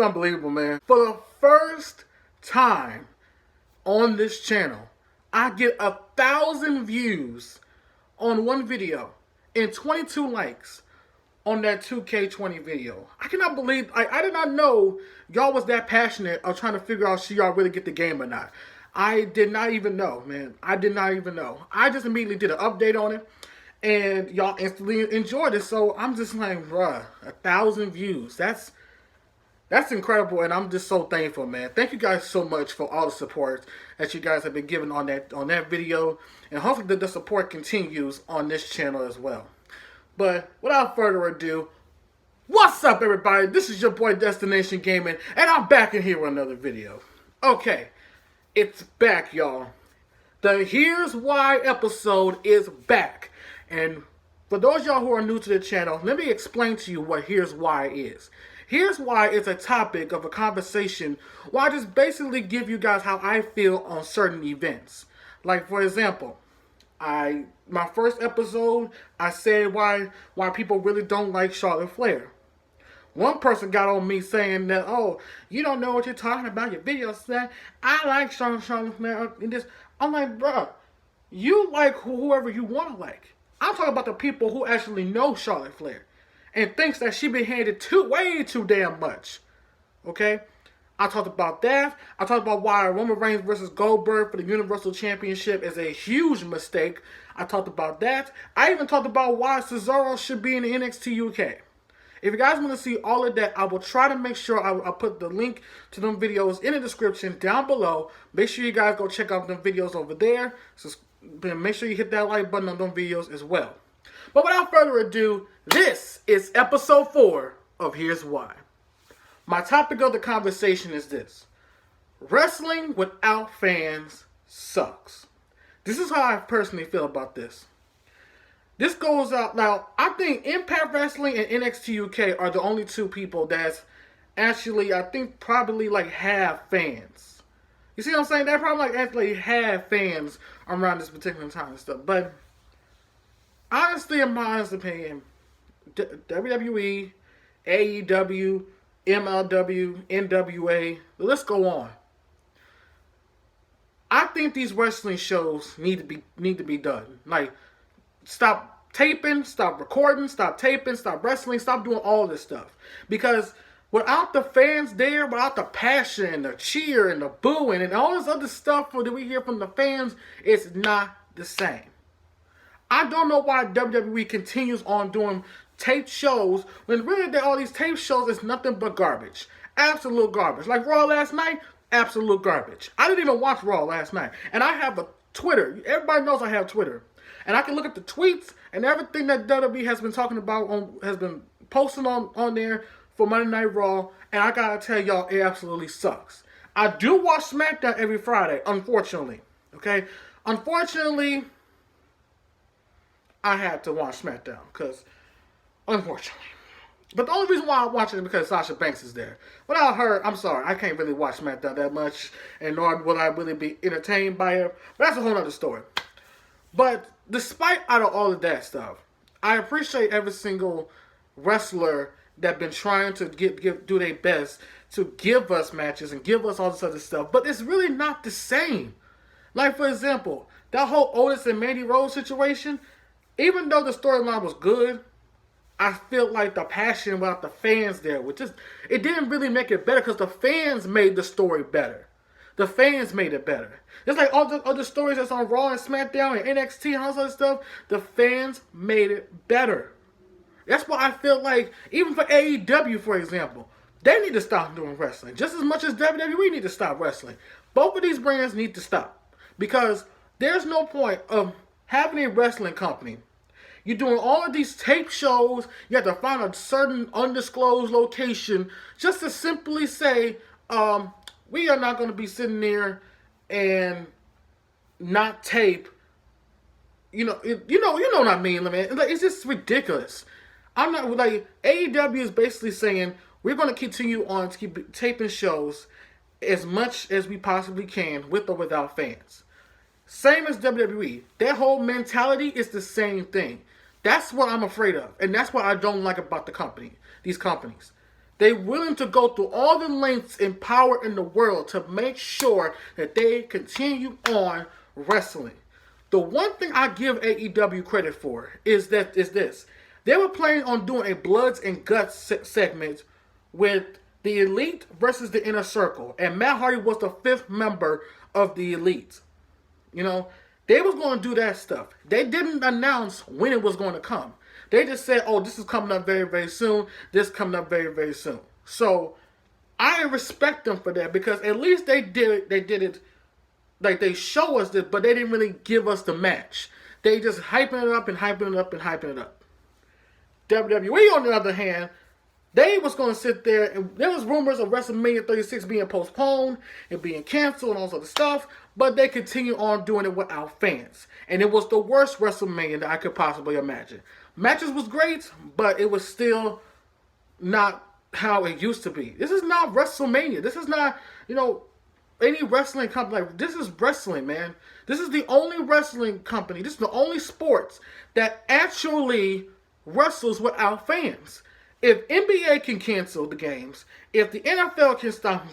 unbelievable, man. For the first time on this channel, I get 1,000 views on one video and 22 likes on that 2K20 video. I cannot believe, I did not know y'all was that passionate of trying to figure out should y'all really get the game or not. I did not even know, man. I did not even know. I just immediately did an update on it, and y'all instantly enjoyed it. So I'm just like, bruh, 1,000 views. That's incredible, and I'm just so thankful, man. Thank you guys so much for all the support that you guys have been giving on that video, and hopefully the support continues on this channel as well. But without further ado, what's up, everybody? This is your boy Destination Gaming, and I'm back in here with another video. Okay, it's back, y'all. The Here's Why episode is back, and for those y'all who are new to the channel, let me explain to you what Here's Why is. Here's Why is a topic of a conversation where I just basically give you guys how I feel on certain events. Like, for example, my first episode, I said why people really don't like Charlotte Flair. One person got on me saying that, oh, you don't know what you're talking about, your video said, I like Charlotte Flair. And this, I'm like, bruh, you like whoever you want to like. I'm talking about the people who actually know Charlotte Flair and thinks that she been handed way too damn much. Okay? I talked about that. I talked about why Roman Reigns versus Goldberg for the Universal Championship is a huge mistake. I talked about that. I even talked about why Cesaro should be in the NXT UK. If you guys want to see all of that, I will try to make sure I'll put the link to them videos in the description down below. Make sure you guys go check out them videos over there. So make sure you hit that like button on them videos as well. But without further ado, this is episode 4 of Here's Why. My topic of the conversation is this: wrestling without fans sucks. This is how I personally feel about this. This goes out, now, I think Impact Wrestling and NXT UK are the only two people that's actually, I think, probably like have fans. You see what I'm saying? They probably like actually have fans around this particular time and stuff. But honestly, in my honest opinion, WWE, AEW, MLW, NWA, the list go on. I think these wrestling shows need to be done. Like, stop taping, stop recording, stop taping, stop wrestling, stop doing all this stuff. Because without the fans there, without the passion, the cheer, and the booing, and all this other stuff that we hear from the fans, it's not the same. I don't know why WWE continues on doing taped shows when really all these taped shows is nothing but garbage. Absolute garbage. Like Raw last night, absolute garbage. I didn't even watch Raw last night. And I have a Twitter. Everybody knows I have Twitter. And I can look at the tweets and everything that WWE has been talking about, has been posting on there for Monday Night Raw. And I gotta tell y'all, it absolutely sucks. I do watch SmackDown every Friday, unfortunately. Okay? Unfortunately, I had to watch SmackDown because, unfortunately. But the only reason why I watch it is because Sasha Banks is there. Without her, I'm sorry, I can't really watch SmackDown that much, and nor will I really be entertained by her. But that's a whole other story. But despite out of all of that stuff, I appreciate every single wrestler that been trying to do their best to give us matches and give us all this other stuff. But it's really not the same. Like, for example, that whole Otis and Mandy Rose situation, even though the storyline was good, I feel like the passion without the fans there, it didn't really make it better because the fans made the story better. The fans made it better. Just like all the other stories that's on Raw and SmackDown and NXT and all this other stuff, the fans made it better. That's why I feel like, even for AEW, for example, they need to stop doing wrestling. Just as much as WWE need to stop wrestling. Both of these brands need to stop. Because there's no point of having a wrestling company. You're doing all of these tape shows. You have to find a certain undisclosed location just to simply say, we are not going to be sitting there and not tape. You know what I mean, man. Like, it's just ridiculous. I'm not like, AEW is basically saying we're going to continue on to keep taping shows as much as we possibly can with or without fans. Same as WWE. Their whole mentality is the same thing. That's what I'm afraid of. And that's what I don't like about these companies. They're willing to go through all the lengths and power in the world to make sure that they continue on wrestling. The one thing I give AEW credit for is this. They were planning on doing a Bloods and Guts segment with the Elite versus the Inner Circle. And Matt Hardy was the 5th member of the Elite. You know, they was going to do that stuff. They didn't announce when it was going to come. They just said, oh, this is coming up very, very soon. This coming up very, very soon. So I respect them for that, because at least they did it like they show us this, but they didn't really give us the match. They just hyping it up and hyping it up and hyping it up. WWE, on the other hand, they was going to sit there, and there was rumors of WrestleMania 36 being postponed and being canceled and all this other stuff, but they continue on doing it without fans. And it was the worst WrestleMania that I could possibly imagine. Matches was great, but it was still not how it used to be. This is not WrestleMania. This is not, any wrestling company. Like, this is wrestling, man. This is the only wrestling company. This is the only sports that actually wrestles without fans. If NBA can cancel the games, if the NFL can stop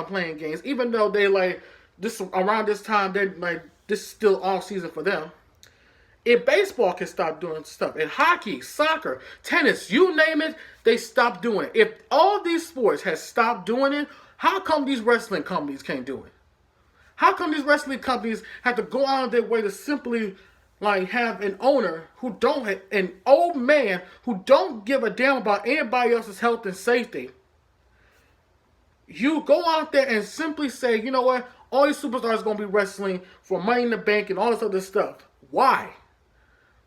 playing games, even though they around this time, this is still all season for them. If baseball can stop doing stuff, and hockey, soccer, tennis, you name it, they stop doing it. If all these sports has stopped doing it, how come these wrestling companies can't do it? How come these wrestling companies have to go out of their way to simply have an owner an old man who don't give a damn about anybody else's health and safety? You go out there and simply say, you know what, all these superstars are going to be wrestling for Money in the Bank and all this other stuff. Why?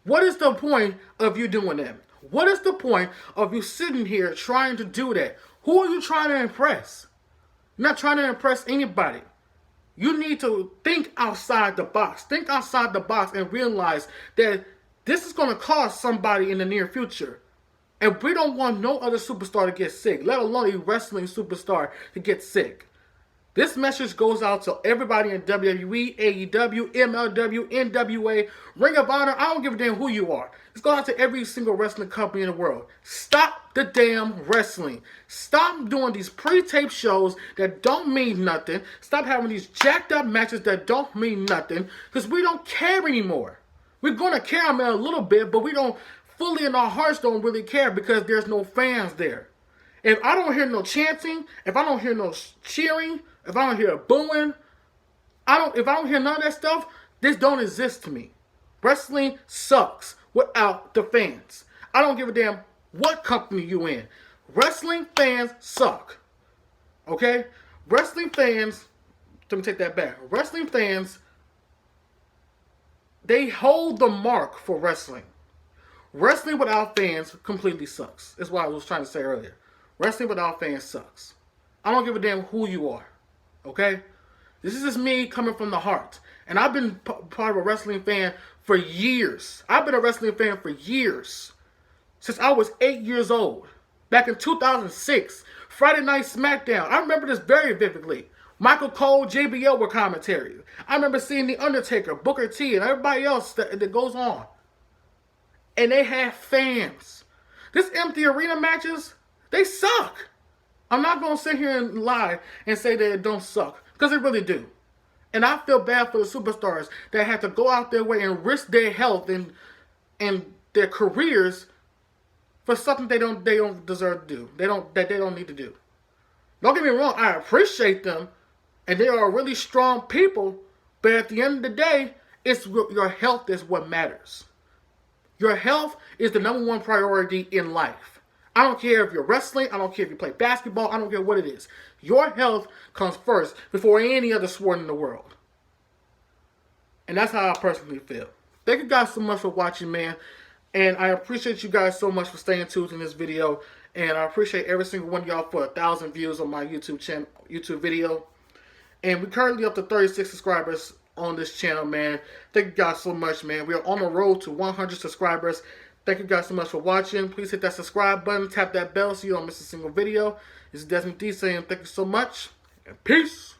What is the point of you doing that? What is the point of you sitting here trying to do that? Who are you trying to impress? You're not trying to impress anybody. You need to think outside the box. Think outside the box and realize that this is going to cost somebody in the near future. And we don't want no other superstar to get sick, let alone a wrestling superstar to get sick. This message goes out to everybody in WWE, AEW, MLW, NWA, Ring of Honor. I don't give a damn who you are. This goes out to every single wrestling company in the world. Stop the damn wrestling. Stop doing these pre-taped shows that don't mean nothing. Stop having these jacked up matches that don't mean nothing, because we don't care anymore. We're going to care a little bit, but we don't fully in our hearts don't really care, because there's no fans there. If I don't hear no chanting, if I don't hear no cheering, if I don't hear booing, if I don't hear none of that stuff, this don't exist to me. Wrestling sucks without the fans. I don't give a damn what company you in. Wrestling fans suck. Okay? Wrestling fans, let me take that back. Wrestling fans, they hold the mark for wrestling. Wrestling without fans completely sucks. That's what I was trying to say earlier. Wrestling without fans sucks. I don't give a damn who you are. Okay? This is just me coming from the heart. And I've been part of a wrestling fan for years. I've been a wrestling fan for years. Since I was 8 years old. Back in 2006. Friday Night SmackDown. I remember this very vividly. Michael Cole, JBL were commentaries. I remember seeing The Undertaker, Booker T, and everybody else that goes on. And they have fans. This empty arena matches, they suck. I'm not going to sit here and lie and say that it don't suck, because they really do. And I feel bad for the superstars that have to go out their way and risk their health and their careers for something they don't deserve to do. They don't need to do. Don't get me wrong, I appreciate them, and they are really strong people, but at the end of the day, it's your health is what matters. Your health is the number one priority in life. I don't care if you're wrestling. I don't care if you play basketball. I don't care what it is. Your health comes first before any other sport in the world. And that's how I personally feel. Thank you guys so much for watching, man. And I appreciate you guys so much for staying tuned in this video. And I appreciate every single one of y'all for 1,000 views on my YouTube video. And we're currently up to 36 subscribers on this channel, man. Thank you guys so much, man. We are on the road to 100 subscribers. Thank you guys so much for watching. Please hit that subscribe button, tap that bell so you don't miss a single video. This is Desmond D saying thank you so much, and peace.